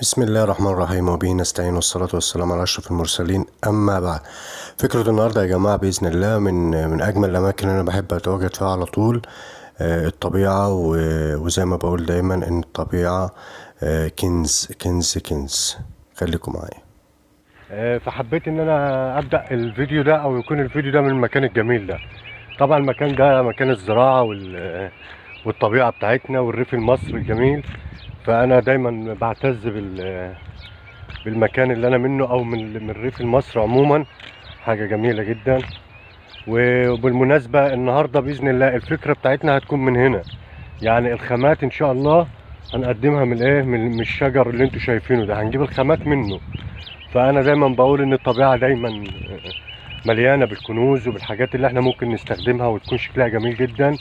بسم الله الرحمن الرحيم وبه نستعين والصلاة والسلام على أشرف المرسلين. أما بعد، فكرة النهاردة يا جماعة بإذن الله من أجمل الأماكن اللي أنا بحب أتواجد فيها على طول. الطبيعة وزي ما بقول دايما إن الطبيعة كنز كنز كنز. خليكم معايا. فحبيت إن أنا أبدأ الفيديو ده أو يكون الفيديو ده من المكان الجميل ده. طبعا المكان ده مكان الزراعة والطبيعة بتاعتنا والريف المصري الجميل. فأنا دايما بعتز بالمكان اللي أنا منه أو من الريف المصري عموما. حاجة جميلة جدا. وبالمناسبة النهاردة بإذن الله الفكرة بتاعتنا هتكون من هنا، يعني الخامات إن شاء الله هنقدمها من الشجر اللي انتوا شايفينه ده، هنجيب الخامات منه. فأنا دايما بقول إن الطبيعة دايما مليانة بالكنوز وبالحاجات اللي احنا ممكن نستخدمها وتكون شكلها جميل جدا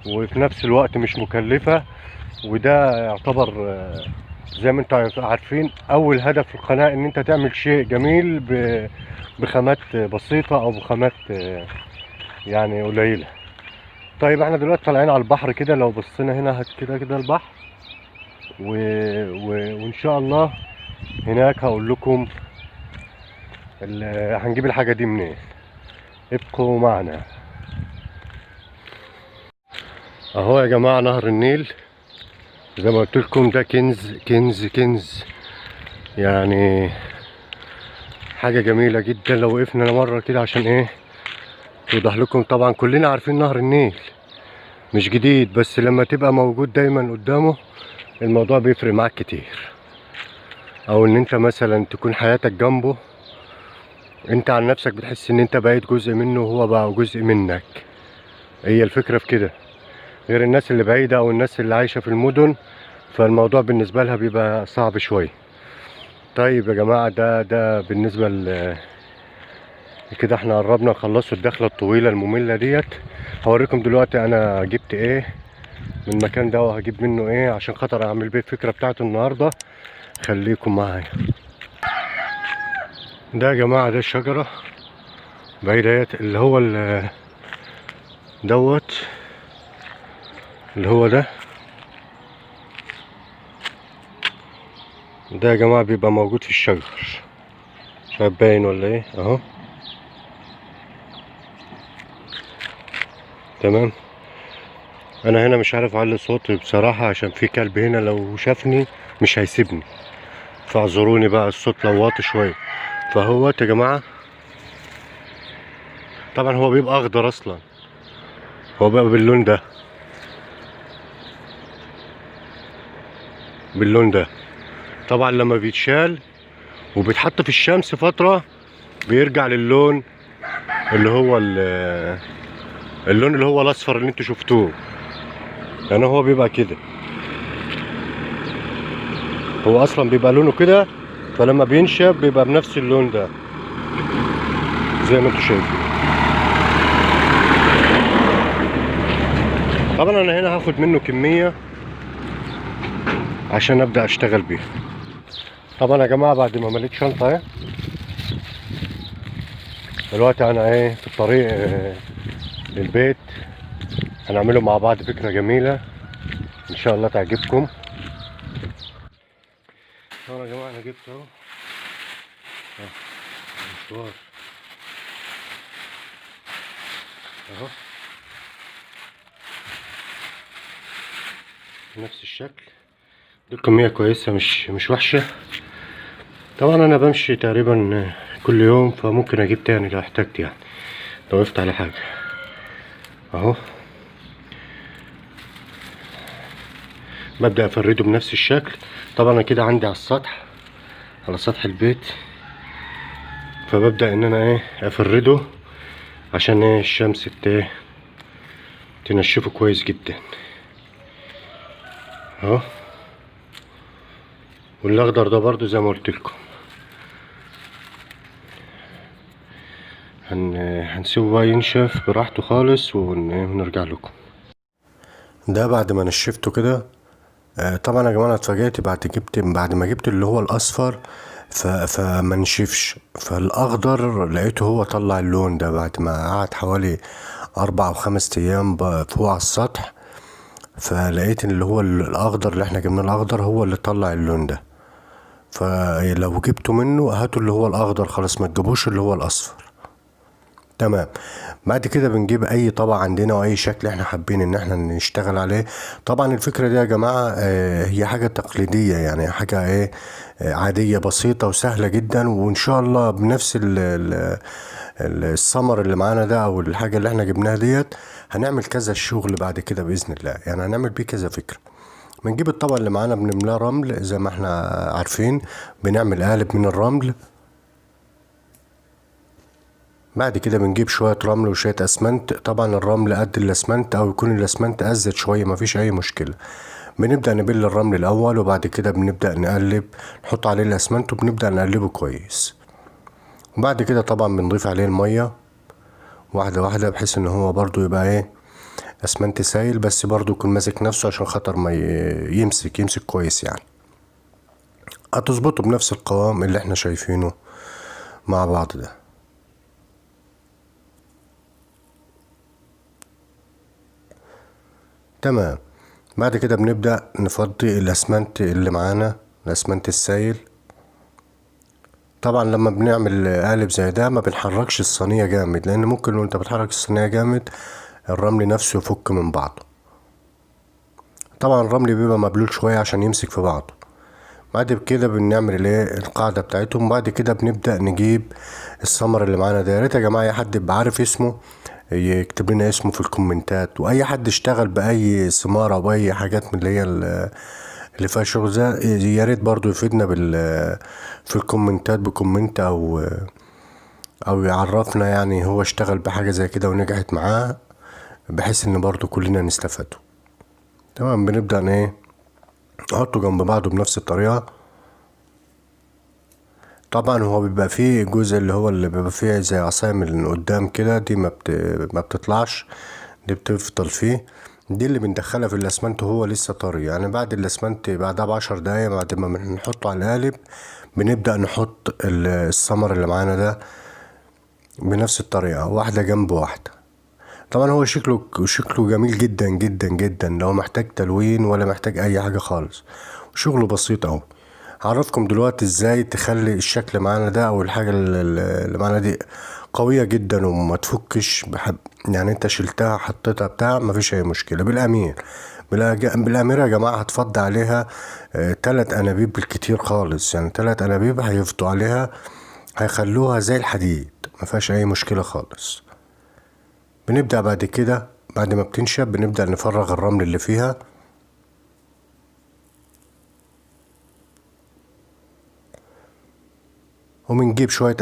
وفي نفس الوقت مش مكلفة. وده يعتبر زي ما انتوا عارفين اول هدف في القناة ان انت تعمل شيء جميل بخامات بسيطة او بخامات يعني قليلة. طيب احنا دلوقتي طالعين على البحر كده، لو بصينا هنا كده البحر وان شاء الله هناك هقول لكم هنجيب الحاجة دي منين. ابقوا معنا. اهو يا جماعة نهر النيل زي ما قلت لكم، ده كنز كنز كنز، يعني حاجة جميلة جدا. لو وقفنا مرة كده عشان ايه توضح لكم. طبعا كلنا عارفين نهر النيل مش جديد، بس لما تبقى موجود دايما قدامه الموضوع بيفرق معاك كتير، او ان انت مثلا تكون حياتك جنبه، انت عن نفسك بتحس ان انت بقيت جزء منه وهو بقى جزء منك. هي الفكرة في كده، غير الناس اللي بعيدة او الناس اللي عايشة في المدن فالموضوع بالنسبة لها بيبقى صعب شوية. طيب يا جماعة ده بالنسبة كده احنا قربنا نخلصوا الدخلة الطويلة المملة ديت. هوريكم دلوقتي انا جبت ايه من المكان ده وهجيب منه ايه عشان خاطر اعمل بيه الفكرة بتاعته النهاردة. خليكم معايا. ده يا جماعة ده الشجرة بعيدة اللي هو دوت اللي هو ده يا جماعة بيبقى موجود في الشجر. شايف باين ولا ايه؟ اهو تمام. انا هنا مش عارف اعلي صوتي بصراحة عشان في كلب هنا لو شافني مش هيسيبني، فاعذروني بقى الصوت لو واطي شوية. فهو يا جماعة طبعا هو بيبقى اخضر اصلا، هو بقى باللون ده. طبعا لما بيتشال وبيتحط في الشمس فترة بيرجع للون اللي هو اللون اللي هو الاصفر اللي انتوا شفتوه، يعني هو بيبقى كده. هو اصلا بيبقى لونه كده، فلما بينشف بيبقى بنفس اللون ده زي ما انتوا شايفين. طبعا انا هنا هاخد منه كمية عشان ابدأ اشتغل بيها. طبعا يا جماعة بعد ما مليت شنطة اهي، دلوقتي انا ايه في الطريق للبيت. هنعمله مع بعض فكرة جميلة ان شاء الله تعجبكم. طبعا يا جماعة انا جبت اهو مشوار اهو نفس الشكل. دي كمية كويسة مش وحشة. طبعا انا بمشي تقريبا كل يوم فممكن اجيب تاني لو احتجت، يعني لو وقفت على حاجة اهو. ببدأ افرده بنفس الشكل. طبعا انا كده عندي على السطح، على سطح البيت، فببدأ ان انا ايه افرده عشان ايه الشمس تنشفه كويس جدا اهو. والاخضر ده برضو زي ما قلت لكم هنسيبه بقى ينشف براحته خالص ونرجع لكم. ده بعد ما نشفته كده طبعا يا جماعه انا اتفاجئت بعد ما جبت اللي هو الاصفر فما نشفش، فالاخضر لقيته هو طلع اللون ده بعد ما قعد حوالي 4 أو 5 ايام فوق على السطح. فلقيت اللي هو الاخضر اللي احنا جبناه الاخضر هو اللي طلع اللون ده. فلو جبتوا منه هاتوا اللي هو الاخضر خلاص، ما تجيبوش اللي هو الاصفر. تمام. بعد كده بنجيب اي طبق عندنا واي شكل احنا حابين ان احنا نشتغل عليه. طبعا الفكرة دي يا جماعة هي حاجة تقليدية، يعني حاجة ايه عادية بسيطة وسهلة جدا، وان شاء الله بنفس الثمر اللي معانا ده او الحاجة اللي احنا جبناها ديت هنعمل كذا شغل بعد كده بإذن الله، يعني هنعمل بيه كذا فكرة. بنجيب الطبق اللي معانا بنملاه رمل زي ما احنا عارفين، بنعمل قالب من الرمل. بعد كده بنجيب شوية رمل وشوية اسمنت، طبعا الرمل قد الاسمنت او يكون الاسمنت ازيد شوية مفيش اي مشكلة. بنبدأ نبل الرمل الاول وبعد كده بنبدأ نقلب، نحط عليه الاسمنت وبنبدأ نقلبه كويس. وبعد كده طبعا بنضيف عليه المية واحدة واحدة بحيث ان هو برضو يبقى ايه اسمنت سايل، بس برضو يكون ماسك نفسه عشان خاطر ما يمسك كويس يعني. هتظبطه بنفس القوام اللي احنا شايفينه مع بعض ده. تمام. بعد كده بنبدأ نفضي الاسمنت اللي معانا، الاسمنت السايل. طبعا لما بنعمل قالب زي ده ما بنحركش الصينية جامد، لان ممكن لو انت بتحرك الصينية جامد الرمل نفسه يفك من بعضه. طبعا الرمل بيبقى مبلول شوية عشان يمسك في بعضه. بعد كده بنعمل الايه القاعدة بتاعتهم. بعد كده بنبدأ نجيب الثمر اللي معانا ده. يا ريت يا جماعة اي حد يبقى عارف اسمه يكتب لنا اسمه في الكومنتات، واي حد اشتغل باي ثمار او باي حاجات من اللي هي اللي فيها شغل ده يا ريت برضو يفيدنا في الكومنتات بكومنت او يعرفنا يعني هو اشتغل بحاجة زي كده ونجحت معاه، بحيث ان برضو كلنا نستفادوا. تمام. بنبدأ ايه نحطه جنب بعضه بنفس الطريقة. طبعا هو بيبقى فيه جزء اللي هو اللي بيبقى فيه زي عصاية من قدام كده، دي ما بتطلعش، دي بتفضل فيه. دي اللي بندخلها في الاسمنت وهو لسه طري، يعني بعد الاسمنت بعدها ب10 دقايق بعد ما بنحطه على القالب بنبدأ نحط الثمر اللي معانا ده بنفس الطريقة واحدة جنب واحدة. طبعا هو شكله جميل جدا جدا جدا، لو محتاج تلوين ولا محتاج اي حاجة خالص، وشغله بسيط اوي. هعرفكم دلوقتي ازاي تخلي الشكل معانا ده او الحاجة اللي معانا دي قوية جدا وما تفكش يعني انت شلتها حطيتها بتاع مفيش اي مشكلة. بالامير يا جماعة هتفضي عليها 3 انابيب بالكتير خالص، يعني 3 انابيب هيفضوا عليها هيخلوها زي الحديد مفيهاش اي مشكلة خالص. بنبدأ بعد كده بعد ما بتنشف بنبدأ نفرغ الرمل اللي فيها. وبنجيب شوية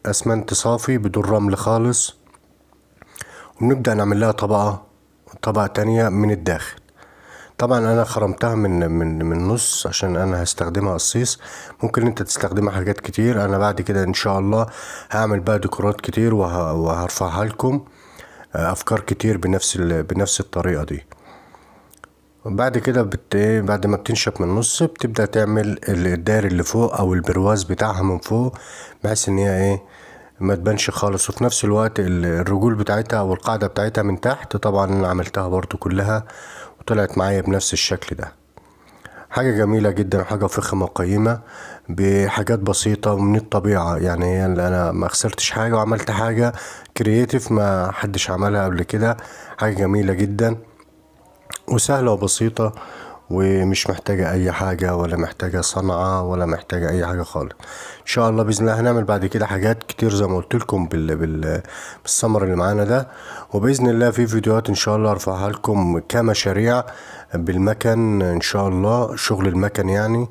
اسمنت صافي بدون رمل خالص، وبنبدأ نعمل لها طبقة تانية من الداخل. طبعا انا خرمتها من نص عشان انا هستخدمها قصيص، ممكن انت تستخدمها حاجات كتير. انا بعد كده ان شاء الله هعمل بقى ديكورات كتير وهرفعها لكم افكار كتير بنفس الطريقة دي. بعد كده بعد ما بتنشف من النص بتبدأ تعمل الداير اللي فوق او البرواز بتاعها من فوق، بحيث ان هي ايه ما تبانش خالص، وفي نفس الوقت الرجول بتاعتها او القاعدة بتاعتها من تحت طبعا انا عملتها برضو كلها وطلعت معايا بنفس الشكل ده. حاجة جميلة جدا وحاجة فخمة وقيمة بحاجات بسيطة ومن الطبيعة، يعني هي اللي انا ما خسرتش حاجة وعملت حاجة كرياتيف ما حدش عملها قبل كده. حاجة جميلة جدا وسهلة وبسيطة ومش محتاجة اي حاجة ولا محتاجة صنعة ولا محتاجة اي حاجة خالص. ان شاء الله باذن الله هنعمل بعد كده حاجات كتير زي ما قلت لكم بالثمر اللي معانا ده، وباذن الله في فيديوهات ان شاء الله ارفعها لكم كمشاريع بالمكن ان شاء الله، شغل المكن يعني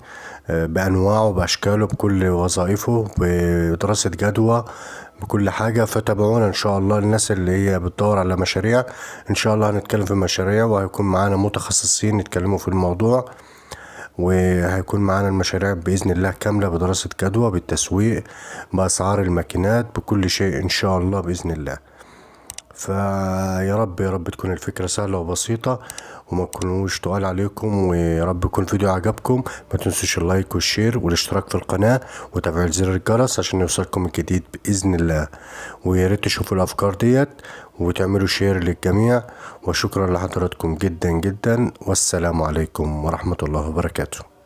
بانواعه باشكاله بكل وظائفه بدراسة جدوى بكل حاجة. فتابعونا ان شاء الله الناس اللي هي بتدور على مشاريع، ان شاء الله هنتكلم في مشاريع وهيكون معانا متخصصين يتكلموا في الموضوع، وهيكون معانا المشاريع بإذن الله كاملة بدراسة جدوى بالتسويق بأسعار الماكينات بكل شيء إن شاء الله بإذن الله. فيا رب يا رب تكون الفكرة سهلة وبسيطة وما تكونوش تقال عليكم، ويا رب يكون الفيديو عجبكم. ما تنسوش اللايك والشير والاشتراك في القناة وتفعيل زر الجرس عشان يوصلكم الجديد بإذن الله. ويا ريت تشوفوا الأفكار ديت وتعملوا شير للجميع، وشكرا لحضراتكم جدا جدا، والسلام عليكم ورحمة الله وبركاته.